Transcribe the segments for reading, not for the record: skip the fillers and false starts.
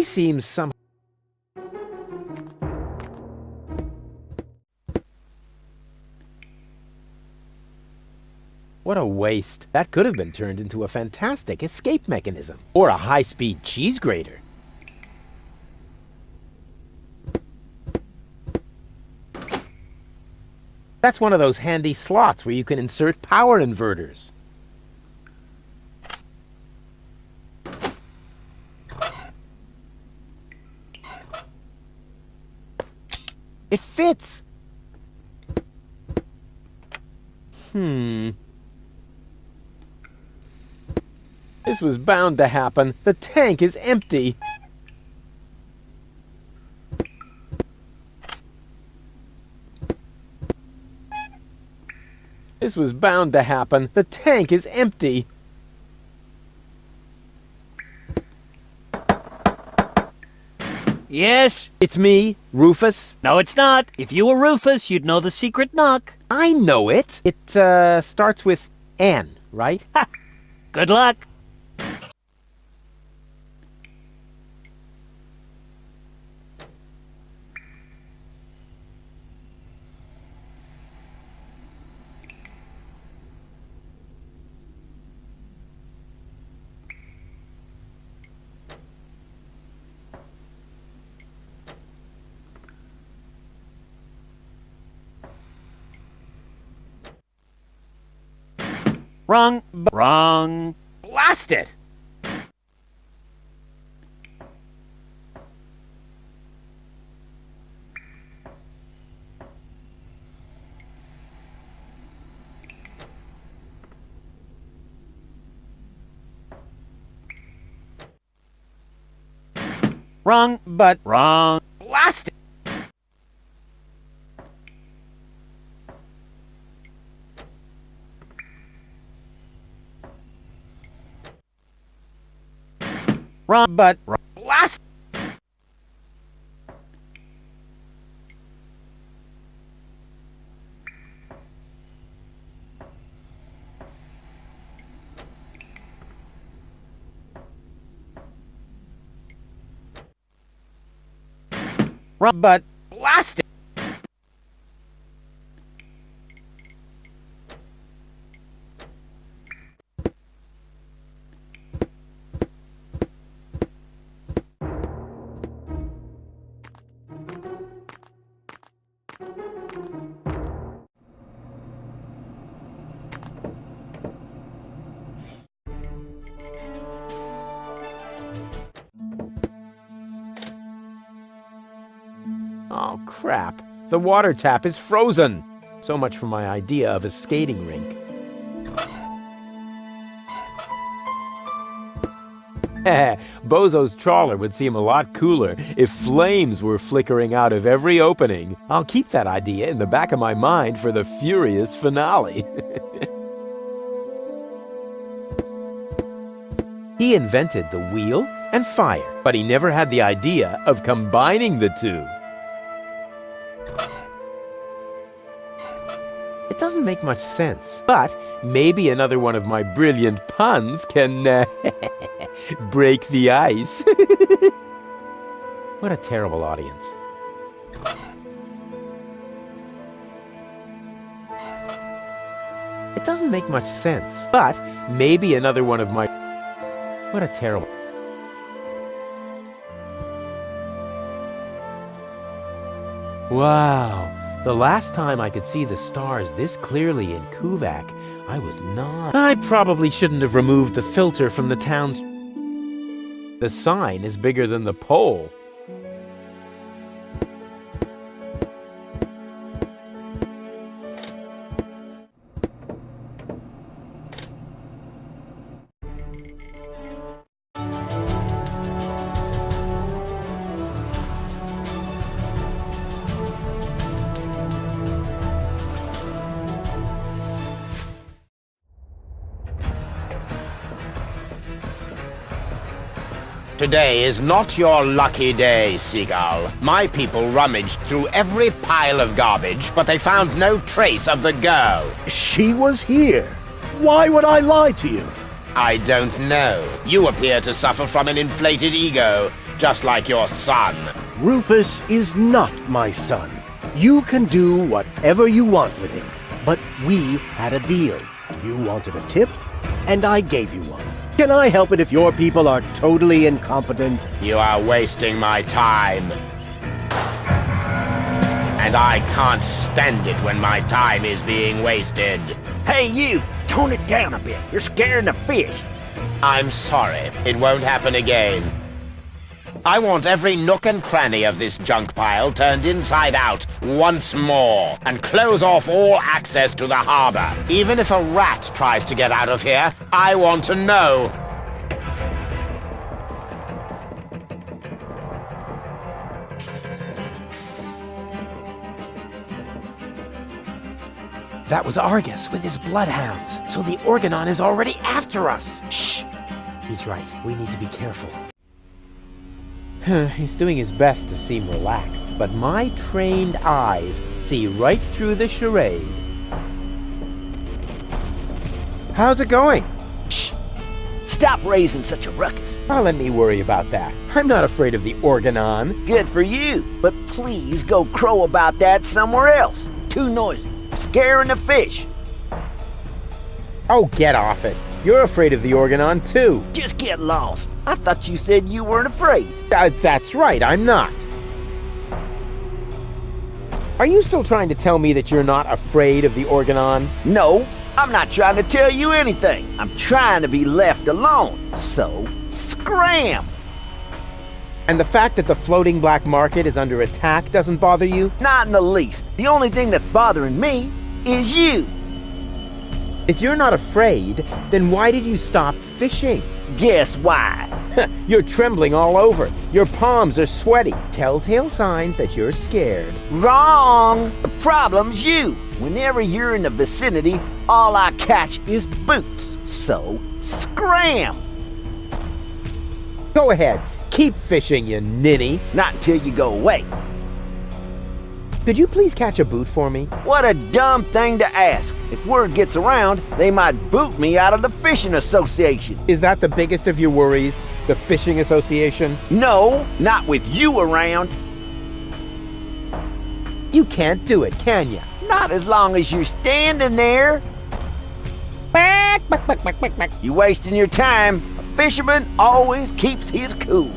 He seems some... What a waste. That could have been turned into a fantastic escape mechanism. Or a high-speed cheese grater. That's one of those handy slots where you can insert power inverters. It fits! This was bound to happen. The tank is empty. This was bound to happen. The tank is empty. Yes? It's me, Rufus. No, it's not. If you were Rufus, you'd know the secret knock. I know it. It, starts with N, right? Ha! Good luck. Wrong. Wrong. Blast it! Wrong, but wrong. Blast it! Wrong, but wrong. Blast! Wrong, but Blast it! Oh, crap. The water tap is frozen. So much for my idea of a skating rink. Bozo's trawler would seem a lot cooler if flames were flickering out of every opening. I'll keep that idea in the back of my mind for the furious finale. He invented the wheel and fire, but he never had the idea of combining the two. It doesn't make much sense, but maybe another one of my brilliant puns can break the ice. What a terrible audience. It doesn't make much sense, but maybe another one of my... What a terrible... Wow. The last time I could see the stars this clearly in Kuvak, I was not... I probably shouldn't have removed the filter from the town's... The sign is bigger than the pole. Today is not your lucky day, Seagull. My people rummaged through every pile of garbage, but they found no trace of the girl. She was here. Why would I lie to you? I don't know. You appear to suffer from an inflated ego. just like your son. Rufus is not my son. You can do whatever you want with him. But we had a deal. You wanted a tip, and I gave you one. Can I help it if your people are totally incompetent? You are wasting my time. And I can't stand it when my time is being wasted. Hey, you! Tone it down a bit. You're scaring the fish. I'm sorry. It won't happen again. I want every nook and cranny of this junk pile turned inside out once more, and close off all access to the harbor. Even if a rat tries to get out of here, I want to know. That was Argus with his bloodhounds, so the Organon is already after us. Shh! He's right. We need to be careful. He's doing his best to seem relaxed, but my trained eyes see right through the charade. How's it going? Shh! Stop raising such a ruckus. Oh, let me worry about that. I'm not afraid of the Organon. Good for you, but please go crow about that somewhere else. Too noisy. Scaring the fish. Oh, get off it. You're afraid of the Organon, too. Just get lost. I thought you said you weren't afraid. That's right, I'm not. Are you still trying to tell me that you're not afraid of the Organon? No, I'm not trying to tell you anything. I'm trying to be left alone. So, scram! And the fact that the floating black market is under attack doesn't bother you? Not in the least. The only thing that's bothering me is you. If you're not afraid, then why did you stop fishing? Guess why? You're trembling all over. Your palms are sweaty. Telltale signs that you're scared. Wrong! The problem's you. Whenever you're in the vicinity, all I catch is boots. So, scram! Go ahead. Keep fishing, you ninny. Not until you go away. Could you please catch a boot for me? What a dumb thing to ask. If word gets around, they might boot me out of the fishing association. Is that the biggest of your worries? The fishing association? No, not with you around. You can't do it, can ya? Not as long as you're standing there. You wasting your time. A fisherman always keeps his cool.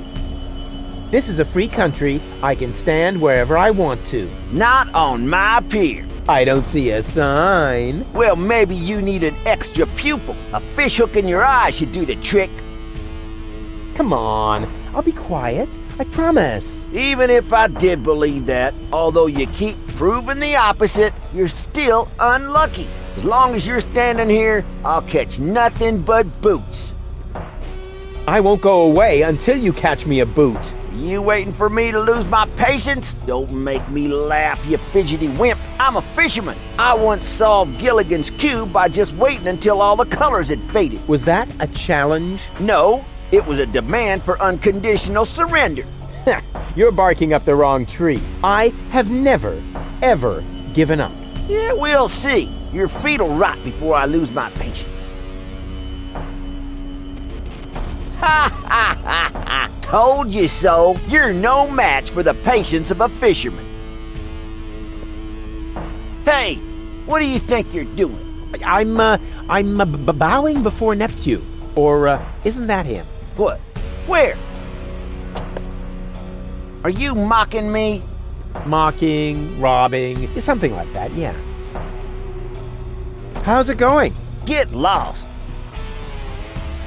This is a free country. I can stand wherever I want to. Not on my pier. I don't see a sign. Well, maybe you need an extra pupil. A fish hook in your eye should do the trick. Come on. I'll be quiet. I promise. Even if I did believe that, although you keep proving the opposite, you're still unlucky. As long as you're standing here, I'll catch nothing but boots. I won't go away until you catch me a boot. You waiting for me to lose my patience? Don't make me laugh, you fidgety wimp. I'm a fisherman. I once solved Gilligan's Cube by just waiting until all the colors had faded. Was that a challenge? No, it was a demand for unconditional surrender. You're barking up the wrong tree. I have never, ever given up. Yeah, we'll see. Your feet'll rot before I lose my patience. Ha ha ha ha! Told you so. You're no match for the patience of a fisherman. Hey, what do you think you're doing? I'm bowing before Neptune. Or, isn't that him? What? Where? Are you mocking me? Mocking, robbing, something like that, yeah. How's it going? Get lost.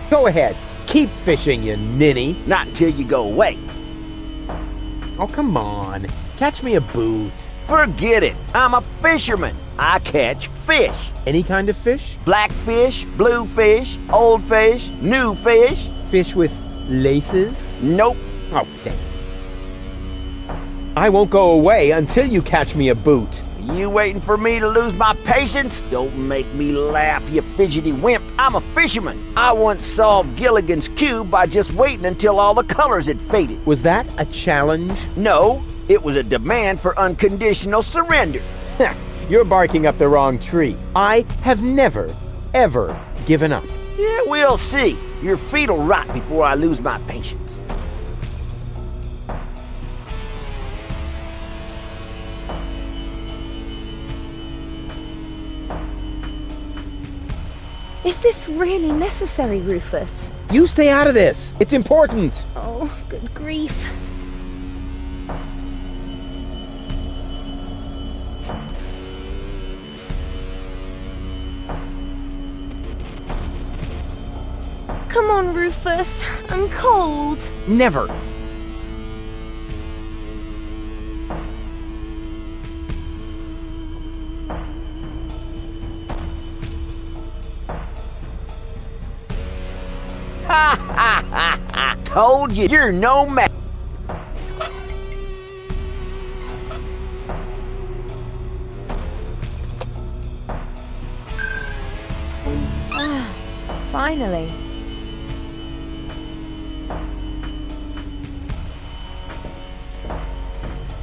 Go ahead. Keep fishing, you ninny. Not until you go away. Oh, come on. Catch me a boot. Forget it. I'm a fisherman. I catch fish. Any kind of fish? Blackfish, bluefish, old fish, new fish. Fish with laces? Nope. Oh, dang. I won't go away until you catch me a boot. You waiting for me to lose my patience? Don't make me laugh, you fidgety wimp. I'm a fisherman. I once solved Gilligan's Cube by just waiting until all the colors had faded. Was that a challenge? No, it was a demand for unconditional surrender. You're barking up the wrong tree. I have never, ever given up. Yeah, we'll see. Your feet'll rot before I lose my patience. Is this really necessary, Rufus? You stay out of this. It's important. Oh, good grief. Come on, Rufus. I'm cold. Never. Told you, you're no match. Finally.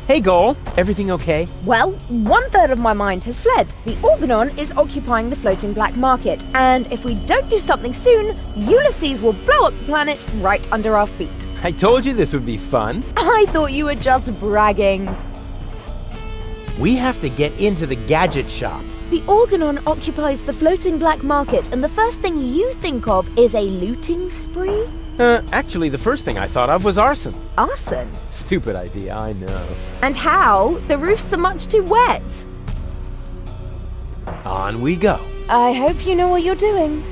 Hey, Goal. Everything okay? Well, 1/3 of my mind has fled. The Organon is occupying the floating black market, and if we don't do something soon, Ulysses will blow up the planet right under our feet. I told you this would be fun. I thought you were just bragging. We have to get into the gadget shop. The Organon occupies the floating black market, and the first thing you think of is a looting spree? Actually, the first thing I thought of was arson. Arson? Stupid idea, I know. And how? The roofs are much too wet. On we go. I hope you know what you're doing.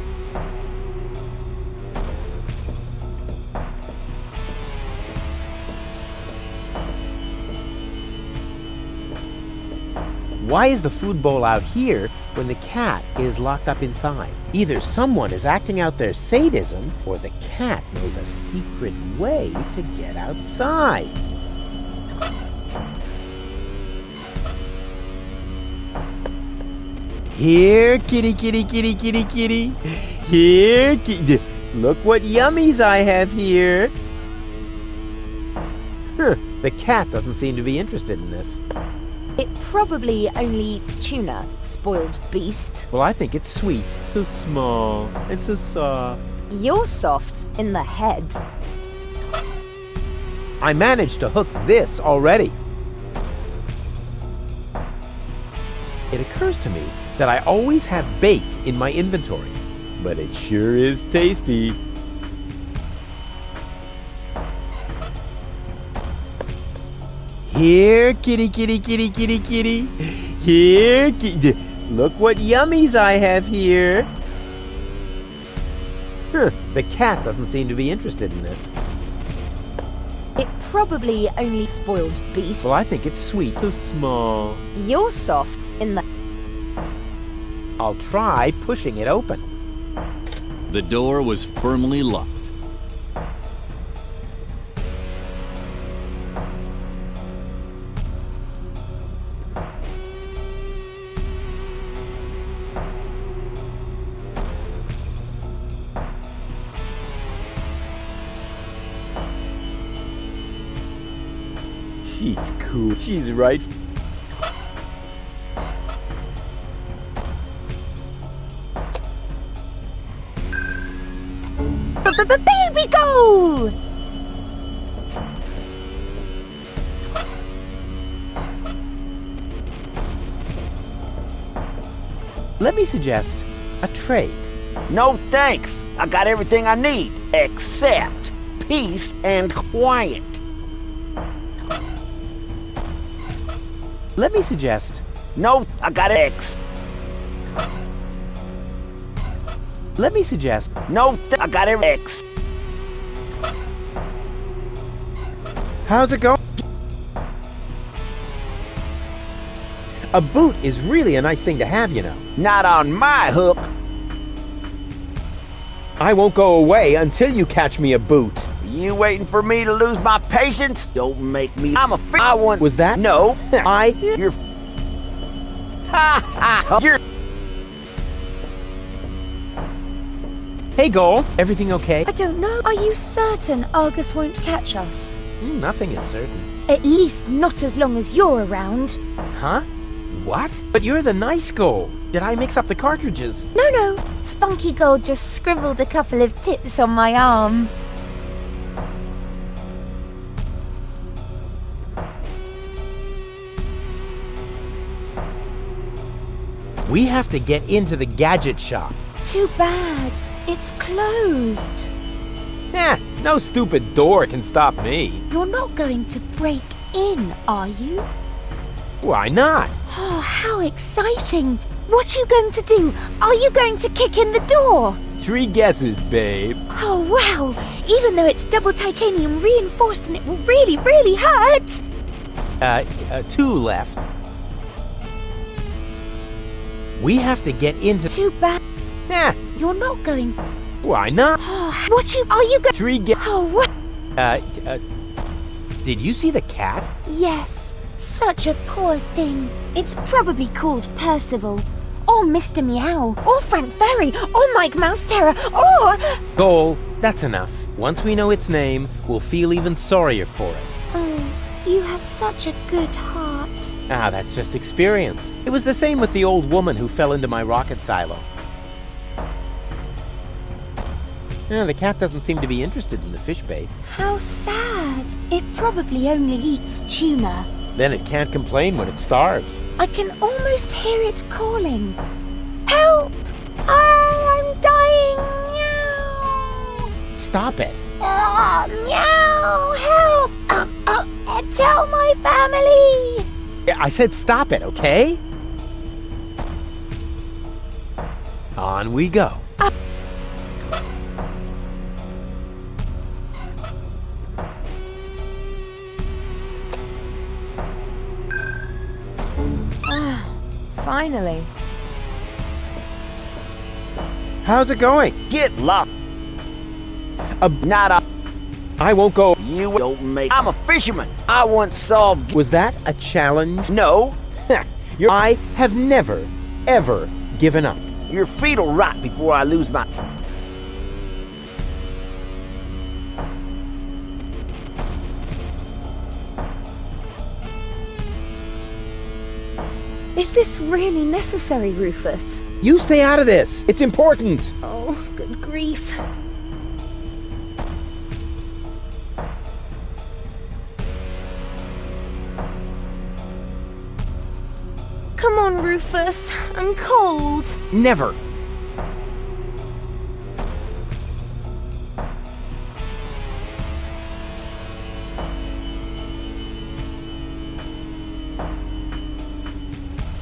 Why is the food bowl out here when the cat is locked up inside? Either someone is acting out their sadism, or the cat knows a secret way to get outside. Here, kitty, kitty, kitty, kitty, kitty. Here, kitty. Look what yummies I have here. The cat doesn't seem to be interested in this. It probably only eats tuna, spoiled beast. Well, I think it's sweet. So small and so soft. You're soft in the head. I managed to hook this already. It occurs to me that I always have bait in my inventory, but it sure is tasty. Here, kitty, kitty, kitty, kitty, kitty. Here, kitty. Look what yummies I have here. The cat doesn't seem to be interested in this. It probably only spoiled beast. Well, I think it's sweet. So small. You're soft in the... I'll try pushing it open. The door was firmly locked. She's cool. She's right. The baby goal! Let me suggest a trade. No thanks. I got everything I need, except peace and quiet. Let me suggest. No, I got X. Let me suggest. No, I got X. How's it going? A boot is really a nice thing to have, you know. Not on my hook. I won't go away until you catch me a boot. You waiting for me to lose my patience? Don't make me. I want. Was that? No. You're. Ha ha. You're. Hey, Goal. Everything okay? I don't know. Are you certain Argus won't catch us? Nothing is certain. At least not as long as you're around. Huh? What? But you're the nice Goal. Did I mix up the cartridges? No. Spunky Gold just scribbled a couple of tips on my arm. We have to get into the gadget shop. Too bad. It's closed. No stupid door can stop me. You're not going to break in, are you? Why not? Oh, how exciting! What are you going to do? Are you going to kick in the door? 3 guesses, babe. Oh, wow! Even though it's double titanium reinforced and it will really, really hurt! 2 left. We have to get into... Too bad. You're not going... Why not? Oh, are you going... 3 guesses. Oh, what? Did you see the cat? Yes, such a poor thing. It's probably called Percival, or Mr. Meow, or Frank Ferry, or Mike Mouse Terror, or... Goal, that's enough. Once we know its name, we'll feel even sorrier for it. Oh, you have such a good heart. That's just experience. It was the same with the old woman who fell into my rocket silo. The cat doesn't seem to be interested in the fish bait. How sad. It probably only eats tuna. Then it can't complain when it starves. I can almost hear it calling. Help! I'm dying! Meow! Stop it. Meow! Help! Tell my family! I said stop it, okay? On we go. Finally. How's it going? Get locked. I won't go. You don't make... I'm a fisherman. I once solved... Was that a challenge? No. I have never, ever given up. Your feet will rot before I lose my... Is this really necessary, Rufus? You stay out of this. It's important. Oh, good grief. Come on, Rufus. I'm cold. Never.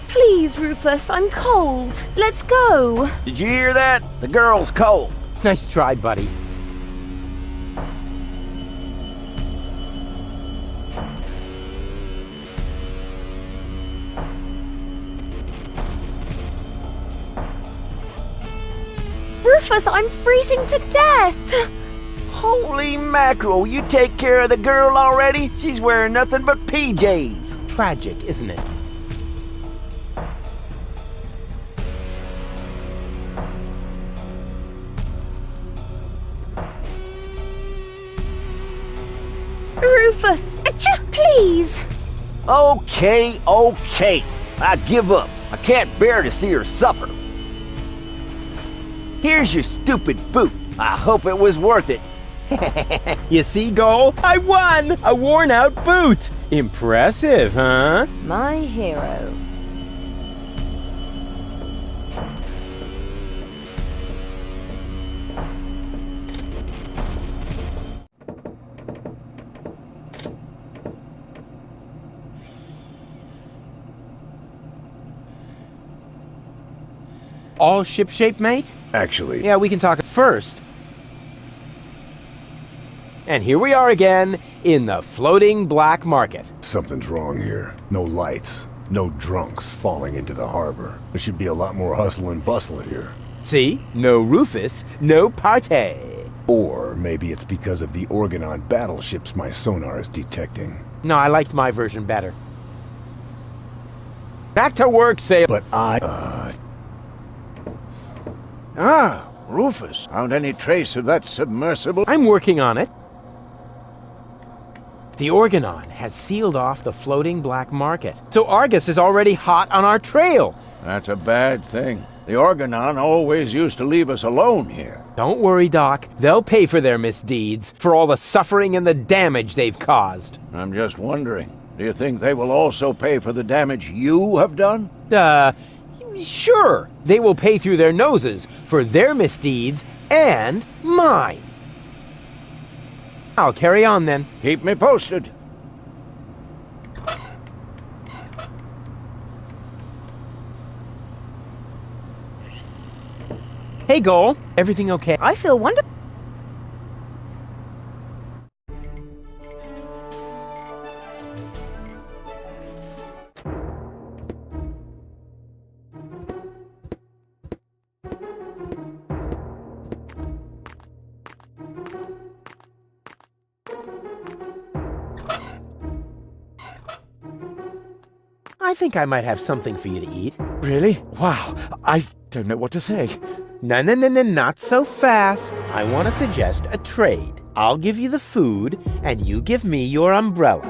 Please, Rufus, I'm cold. Let's go. Did you hear that? The girl's cold. Nice try, buddy. Rufus, I'm freezing to death. Holy mackerel, you take care of the girl already? She's wearing nothing but PJs. Tragic, isn't it? Rufus, please. Okay. I give up. I can't bear to see her suffer. Here's your stupid boot. I hope it was worth it. You see, Goal? I won! A worn-out boot! Impressive, huh? My hero. All shipshape, mate? Actually... Yeah, we can talk first. And here we are again, in the floating black market. Something's wrong here. No lights. No drunks falling into the harbor. There should be a lot more hustle and bustle here. See? No Rufus, no party. Or maybe it's because of the Organon battleships my sonar is detecting. No, I liked my version better. Back to work, sail. But Rufus, found any trace of that submersible? I'm working on it. The Organon has sealed off the floating black market, so Argus is already hot on our trail. That's a bad thing. The Organon always used to leave us alone here. Don't worry, Doc. They'll pay for their misdeeds, for all the suffering and the damage they've caused. I'm just wondering, do you think they will also pay for the damage you have done? Sure, they will pay through their noses for their misdeeds and mine. I'll carry on then. Keep me posted. Hey, Goal, everything okay? I feel wonderful. I think I might have something for you to eat. Really? Wow, I don't know what to say. No, not so fast. I want to suggest a trade. I'll give you the food, and you give me your umbrella.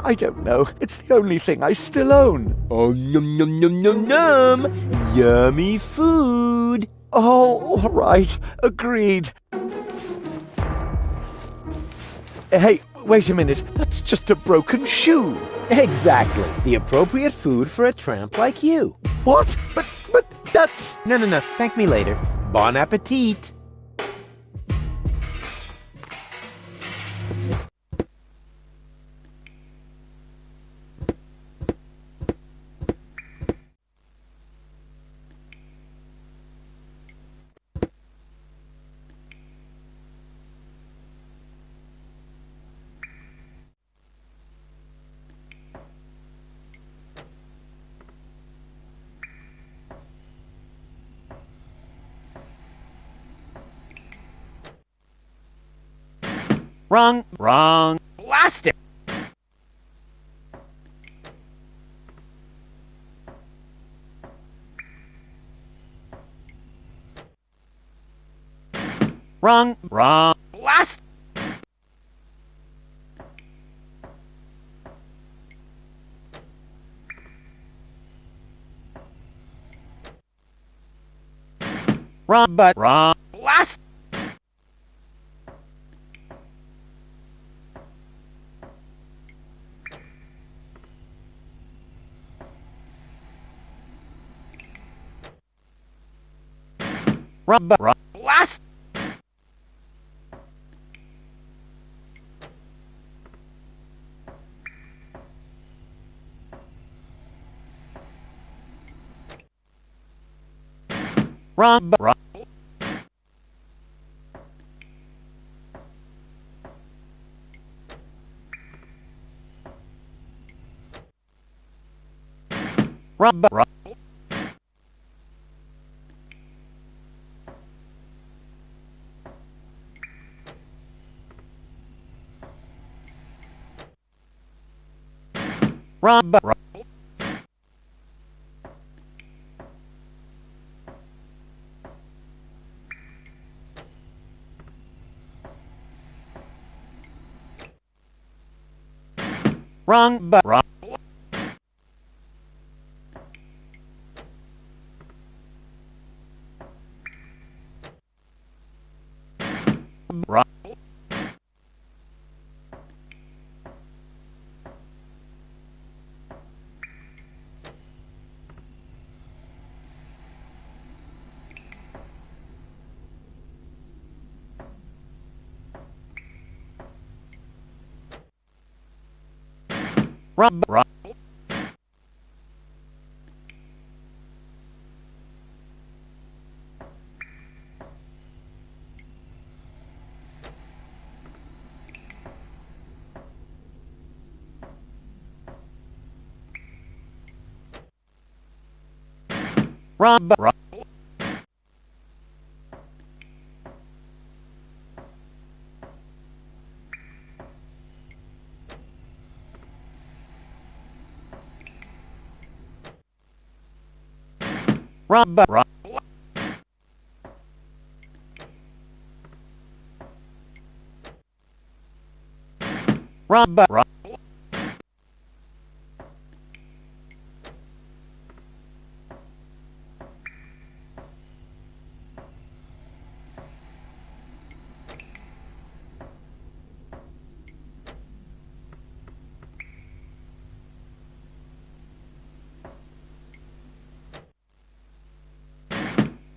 I don't know. It's the only thing I still own. Oh, num num num num num! Yummy food! Oh, all right. Agreed. Hey, wait a minute. That's just a broken shoe. Exactly. The appropriate food for a tramp like you. What? But that's... No. Thank me later. Bon appetit. Wrong. Blast it! Wrong. Blast! Wrong. Blast! Wrong. Blast! Wrong.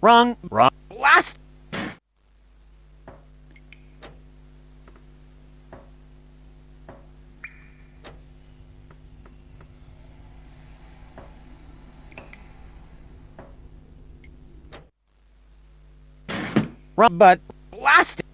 Wrong. Blast! Wrong. But. Blast it!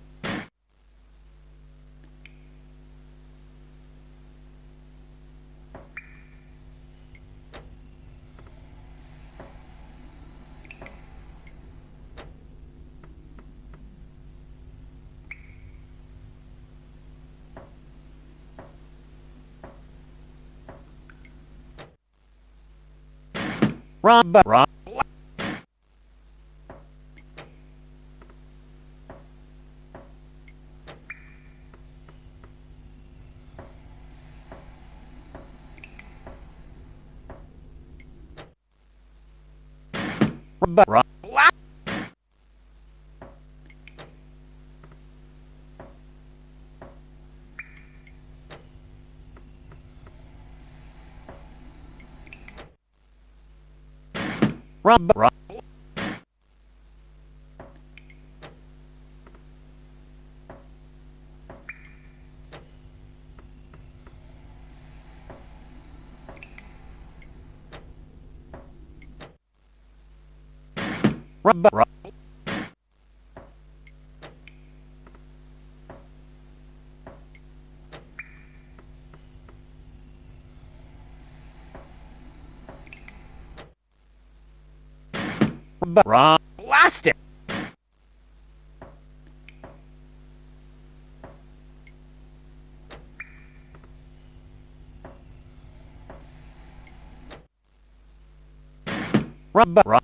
Wrong. But. Wrong. But. Wrong. Blast! Wrong. But. Wrong. Wrong. But. Wrong. But. Wrong. Blast it! Wrong. But. Wrong.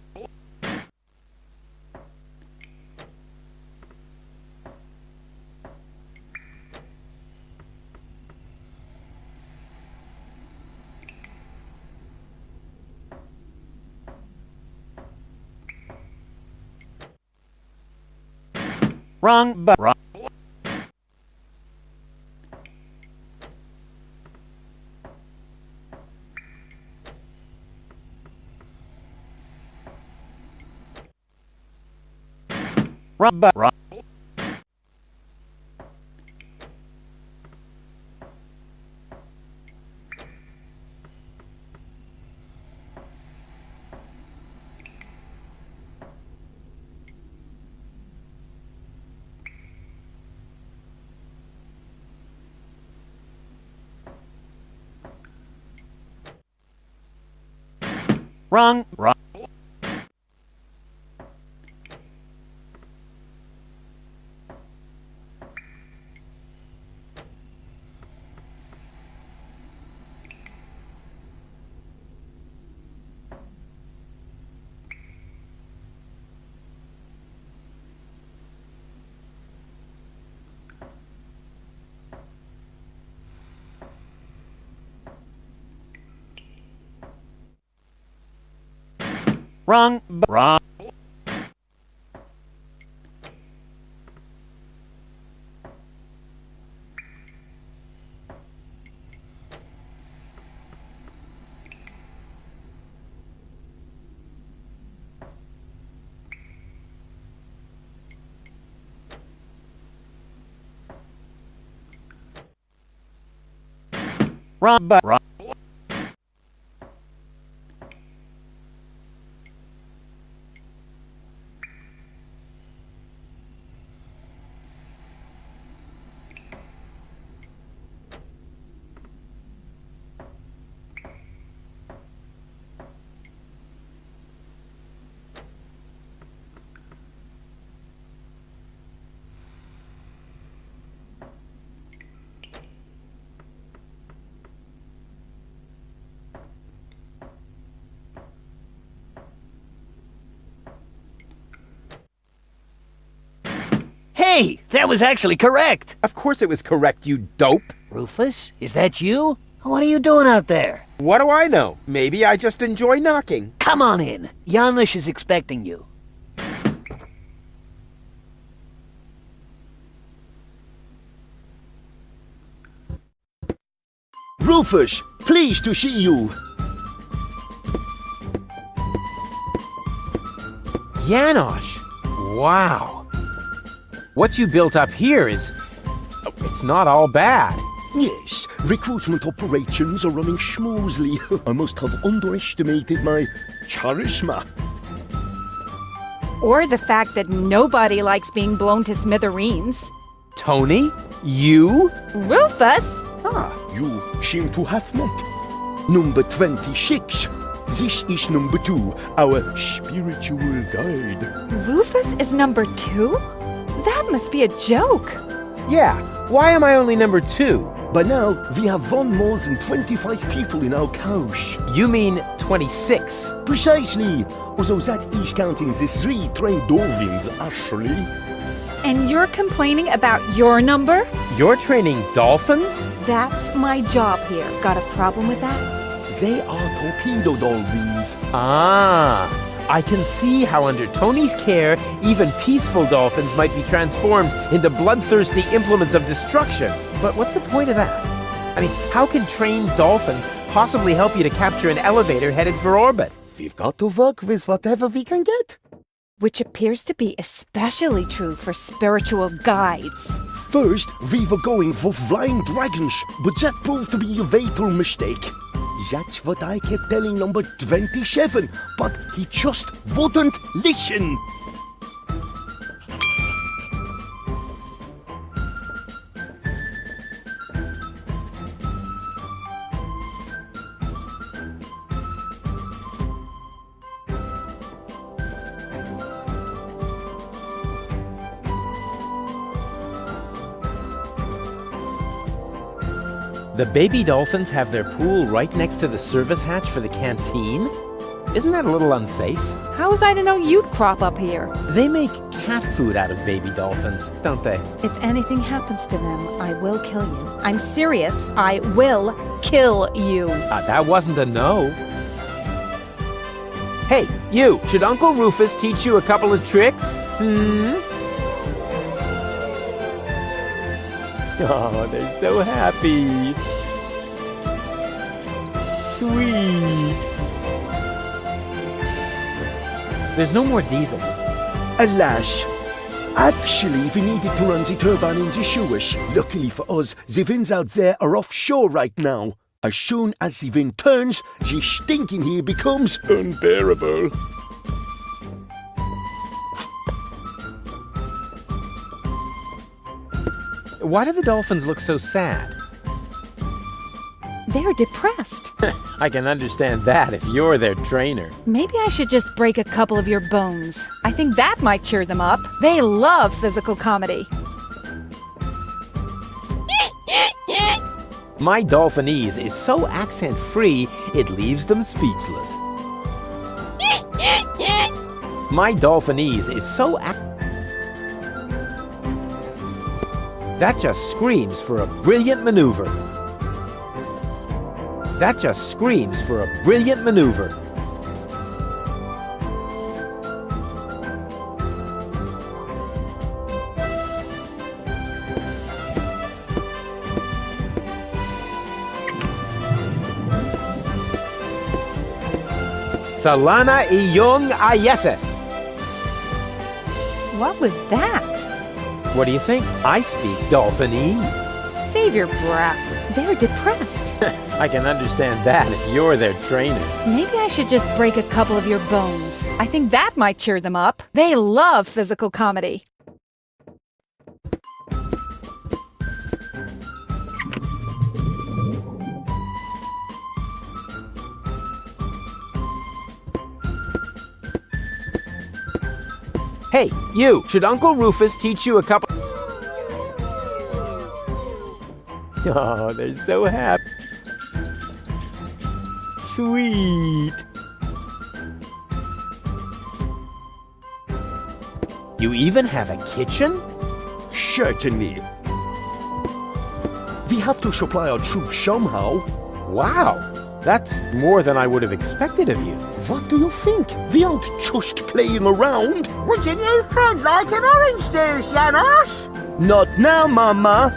Wrong. But. Wrong. Wrong. But. Wrong. Wrong. Wrong. Wrong. But. Wrong. Wrong. But. Wrong. Hey, that was actually correct. Of course it was correct, you dope. Rufus, is that you? What are you doing out there? What do I know? Maybe I just enjoy knocking. Come on in. Janlish is expecting you. Rufus, pleased to see you. Janosch! Wow. What you built up here is... it's not all bad. Yes, recruitment operations are running smoothly. I must have underestimated my charisma. Or the fact that nobody likes being blown to smithereens. Tony? You? Rufus? Ah, you seem to have met. Number 26. This is number 2, our spiritual guide. Rufus is number 2? That must be a joke. Yeah, why am I only number 2? By now, we have won more than 25 people in our couch. You mean 26? Precisely, although that is counting the 3 trained dolphins, actually. And you're complaining about your number? You're training dolphins? That's my job here. Got a problem with that? They are torpedo-dolphins. Ah, I can see how under Tony's care, even peaceful dolphins might be transformed into bloodthirsty implements of destruction. But what's the point of that? I mean, how can trained dolphins possibly help you to capture an elevator headed for orbit? We've got to work with whatever we can get. Which appears to be especially true for spiritual guides. First, we were going for flying dragons, but that proved to be a fatal mistake. That's what I kept telling number 27, but he just wouldn't listen. The baby dolphins have their pool right next to the service hatch for the canteen? Isn't that a little unsafe? How was I to know you'd crop up here? They make cat food out of baby dolphins, don't they? If anything happens to them, I will kill you. I'm serious. I will kill you. That wasn't a no. Hey, you! Should Uncle Rufus teach you a couple of tricks? Oh, they're so happy. Sweet. There's no more diesel. Alas. Actually, we needed to run the turbine in the sewers. Luckily for us, the winds out there are offshore right now. As soon as the wind turns, the stink in here becomes unbearable. Why do the dolphins look so sad? They're depressed. I can understand that if you're their trainer. Maybe I should just break a couple of your bones. I think that might cheer them up. They love physical comedy. My Dolphinese is so accent-free, it leaves them speechless. My Dolphinese is so That just screams for a brilliant maneuver. That just screams for a brilliant maneuver. Salana iyong ayeses. What was that? What do you think? I speak Dolphinese. Save your breath. They're depressed. I can understand that if you're their trainer. Maybe I should just break a couple of your bones. I think that might cheer them up. They love physical comedy. Hey, you! Should Uncle Rufus teach you a couple... Oh, they're so happy. Sweet. You even have a kitchen? Certainly. We have to supply our troops somehow. Wow, that's more than I would have expected of you. What do you think? We aren't just playing around. Would your new friend like an orange juice, Janos? Not now, Mama.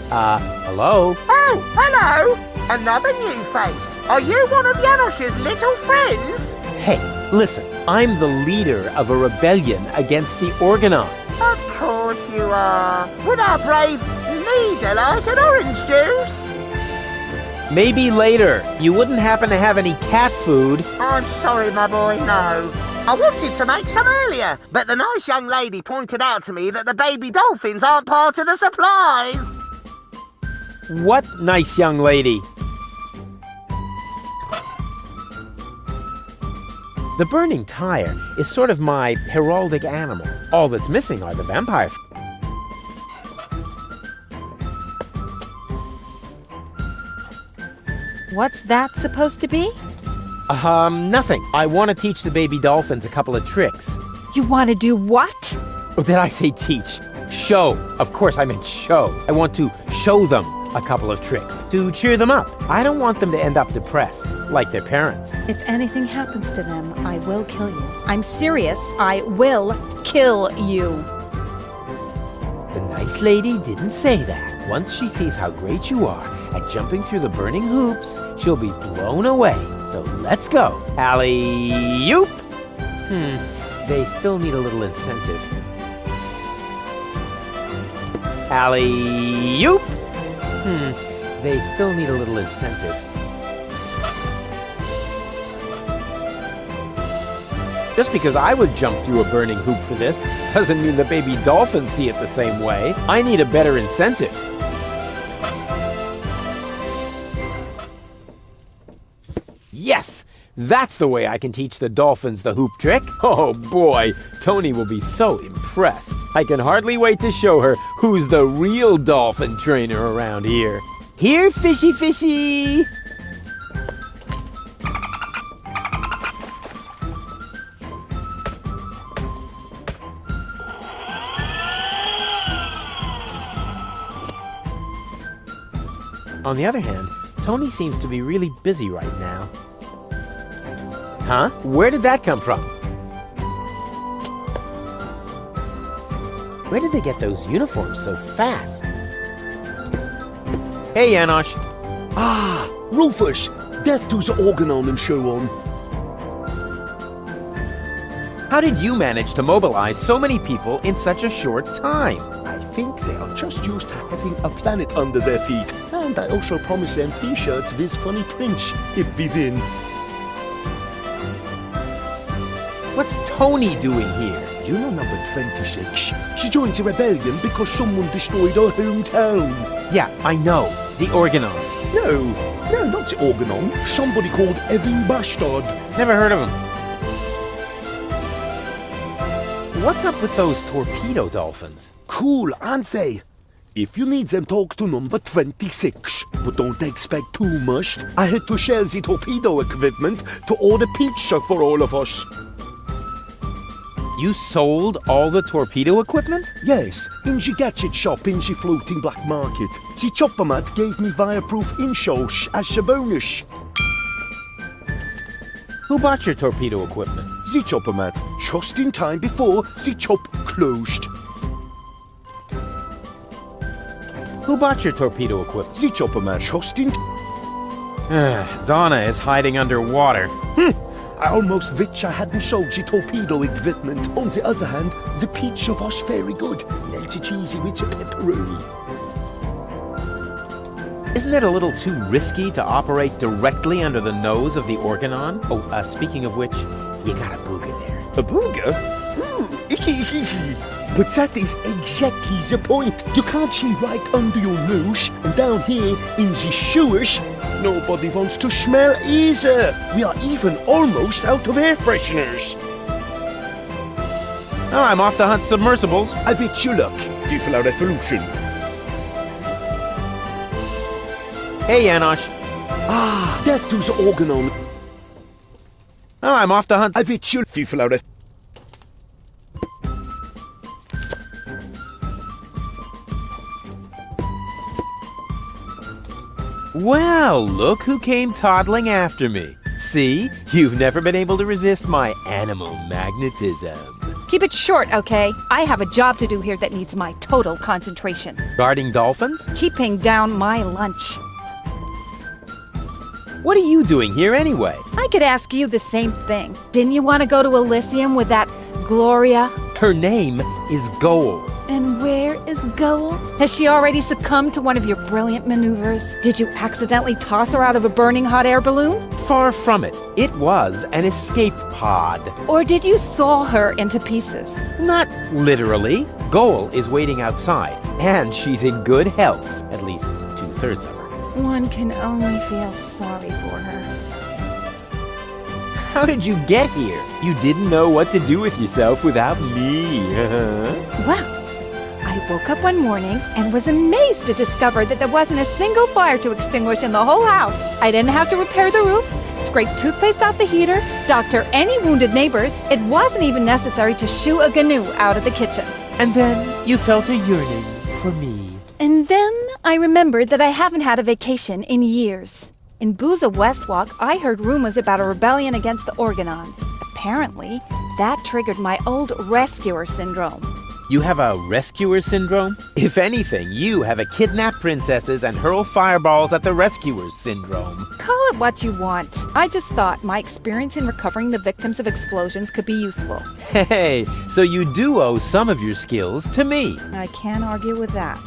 Hello? Oh, hello! Another new face. Are you one of Janosch's little friends? Hey, listen, I'm the leader of a rebellion against the Organon. Of course you are. Would our brave leader like an orange juice? Maybe later. You wouldn't happen to have any cat food? I'm sorry, my boy, no. I wanted to make some earlier, but the nice young lady pointed out to me that the baby dolphins aren't part of the supplies. What nice young lady? The burning tire is sort of my heraldic animal. All that's missing are the vampire. What's that supposed to be? Nothing. I want to teach the baby dolphins a couple of tricks. You want to do what? Or did I say teach? Show. Of course I meant show. I want to show them a couple of tricks to cheer them up. I don't want them to end up depressed, like their parents. If anything happens to them, I will kill you. I'm serious. I will kill you. The nice lady didn't say that. Once she sees how great you are at jumping through the burning hoops, she'll be blown away. So let's go. Alley-oop! They still need a little incentive. Alley-oop! They still need a little incentive. Just because I would jump through a burning hoop for this doesn't mean the baby dolphins see it the same way. I need a better incentive. Yes! That's the way I can teach the dolphins the hoop trick. Oh boy, Tony will be so impressed. I can hardly wait to show her who's the real dolphin trainer around here. Here, fishy fishy! On the other hand, Tony seems to be really busy right now. Huh? Where did that come from? Where did they get those uniforms so fast? Hey, Janosch. Ah, Rufus! Death to the Organon and so on. How did you manage to mobilize so many people in such a short time? I think they are just used to having a planet under their feet. And I also promised them t-shirts with funny prints, if we win. What's Tony doing here? You know number 26? She joined the rebellion because someone destroyed her hometown. Yeah, I know. The Organon. No, not the Organon. Somebody called Evan Bastard. Never heard of him. What's up with those torpedo-dolphins? Cool, aren't they? If you need them, talk to number 26. But don't expect too much. I had to share the torpedo equipment to order pizza for all of us. You sold all the torpedo equipment? Yes, in the gadget shop in the floating black market. The chopper mat gave me fireproof insoles as a bonus. Who bought your torpedo equipment? The chopper mat, just in time before the chop closed. Who bought your torpedo equipment? The chopper mat, just in Donna is hiding underwater. I almost wish I hadn't sold the torpedo equipment. On the other hand, the pizza was very good. Melty cheesy with the pepperoni. Isn't it a little too risky to operate directly under the nose of the Organon? Oh, speaking of which, you got a booger there. A booger? But that is exactly the point. You can't see right under your nose, and down here in the sewers, nobody wants to smell either. We are even almost out of air fresheners. Oh, I'm off to hunt submersibles. I bet you luck. Vive la revolution. Hey, Janosch. Ah, death to the Organon. Oh, I'm off to hunt. I bet you. Vive la revolution. Well, look who came toddling after me. See? You've never been able to resist my animal magnetism. Keep it short, okay? I have a job to do here that needs my total concentration. Guarding dolphins? Keeping down my lunch. What are you doing here anyway? I could ask you the same thing. Didn't you want to go to Elysium with that Gloria? Her name is Goal. And where is Goal? Has she already succumbed to one of your brilliant maneuvers? Did you accidentally toss her out of a burning hot air balloon? Far from it. It was an escape pod. Or did you saw her into pieces? Not literally. Goal is waiting outside, and she's in good health. At least 2/3 of her. One can only feel sorry for her. How did you get here? You didn't know what to do with yourself without me. Well, I woke up one morning and was amazed to discover that there wasn't a single fire to extinguish in the whole house. I didn't have to repair the roof, scrape toothpaste off the heater, doctor any wounded neighbors. It wasn't even necessary to shoo a gnu out of the kitchen. And then you felt a yearning for me. And then I remembered that I haven't had a vacation in years. In Booza Westwalk, I heard rumors about a rebellion against the Organon. Apparently, that triggered my old rescuer syndrome. You have a rescuer syndrome? If anything, you have a kidnap princesses and hurl fireballs at the rescuers syndrome. Call it what you want. I just thought my experience in recovering the victims of explosions could be useful. Hey, so you do owe some of your skills to me. I can't argue with that.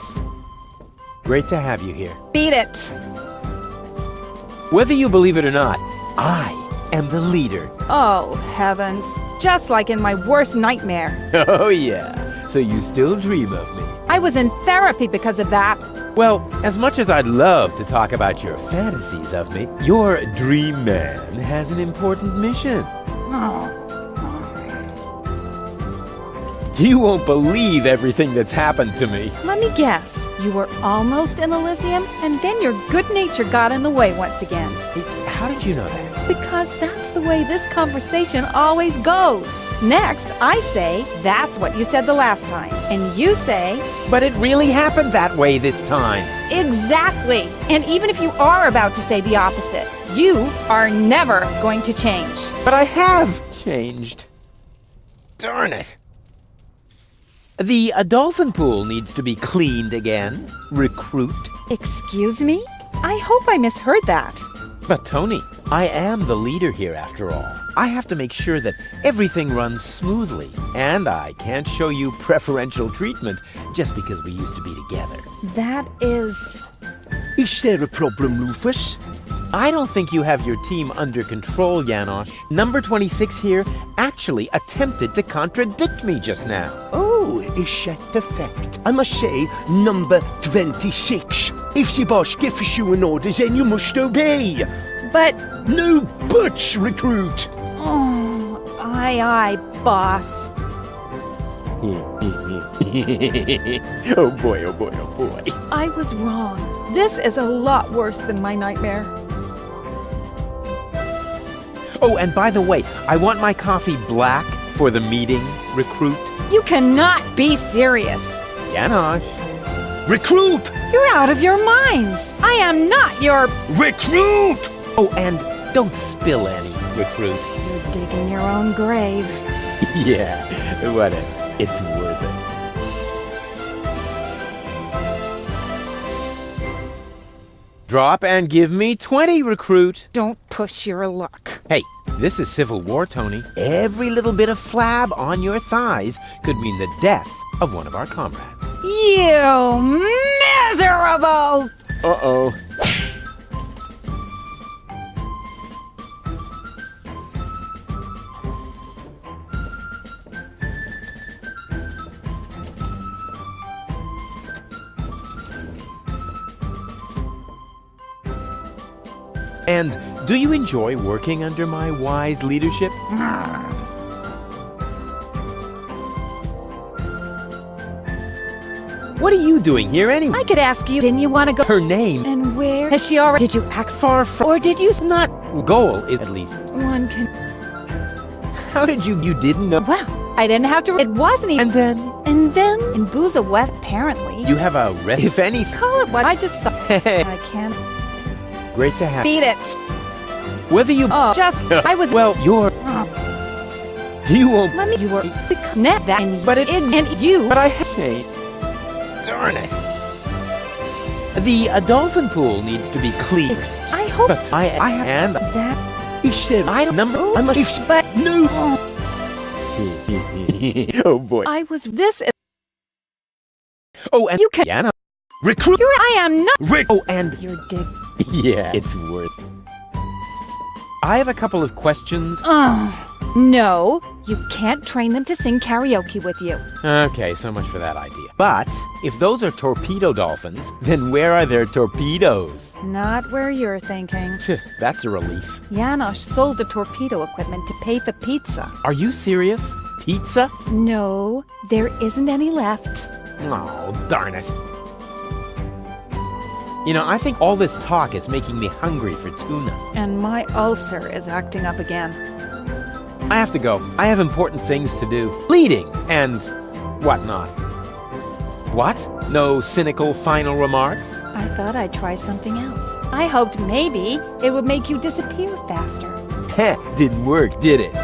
Great to have you here. Beat it! Whether you believe it or not, I am the leader. Oh, heavens. Just like in my worst nightmare. Oh, yeah. So you still dream of me. I was in therapy because of that. Well, as much as I'd love to talk about your fantasies of me, your dream man has an important mission. Oh. You won't believe everything that's happened to me. Let me guess. You were almost in Elysium, and then your good nature got in the way once again. How did you know that? Because that's the way this conversation always goes. Next, I say, that's what you said the last time. And you say, but it really happened that way this time. Exactly. And even if you are about to say the opposite, you are never going to change. But I have changed. Darn it. The dolphin pool needs to be cleaned again. Recruit. Excuse me? I hope I misheard that. But Tony, I am the leader here after all. I have to make sure that everything runs smoothly. And I can't show you preferential treatment just because we used to be together. That is... Is there a problem, Rufus? I don't think you have your team under control, Janosch. Number 26 here actually attempted to contradict me just now. Oh, is that the fact? I must say, number 26. If the boss gives you an order, then you must obey. But... No buts, recruit! Oh, aye, boss. Oh boy, oh boy, oh boy. I was wrong. This is a lot worse than my nightmare. Oh, and by the way, I want my coffee black for the meeting, recruit. You cannot be serious. Janosch. Recruit! You're out of your minds. I am not your... Recruit! Oh, and don't spill any, recruit. You're digging your own grave. Yeah, whatever. It's worth it. Drop and give me 20, recruit. Don't push your luck. Hey, this is Civil War, Tony. Every little bit of flab on your thighs could mean the death of one of our comrades. You miserable! Uh-oh. And do you enjoy working under my wise leadership? What are you doing here anyway? I could ask you, didn't you want to go... Her name... And where? Has she already... Did you act far from... Or did you... Not... Goal is at least... One can... How did you didn't know? Well, I didn't have to... It wasn't even... And then... In Booza West, apparently... You have a... If any... Call it what I just thought... I can't... Great to have... Beat it! Whether you... Oh, just... I was... Well, you're... You won't. Let me. You were net that, and But it- and you. But I hate. Darn it. The dolphin pool needs to be clean. I hope But I and that. he said I number. I'm a But no. Oh boy. I was this. Oh, and You can. Yana. Recruit. I am not. Rick. Oh, and You're dig. yeah, it's worth. I have a couple of questions. No, you can't train them to sing karaoke with you. Okay, so much for that idea. But if those are torpedo-dolphins, then where are their torpedoes? Not where you're thinking. That's a relief. Janosch sold the torpedo equipment to pay for pizza. Are you serious? Pizza? No, there isn't any left. Oh, darn it. You know, I think all this talk is making me hungry for tuna. And my ulcer is acting up again. I have to go. I have important things to do. Leading and whatnot. What? No cynical final remarks? I thought I'd try something else. I hoped maybe it would make you disappear faster. Heh, didn't work, did it?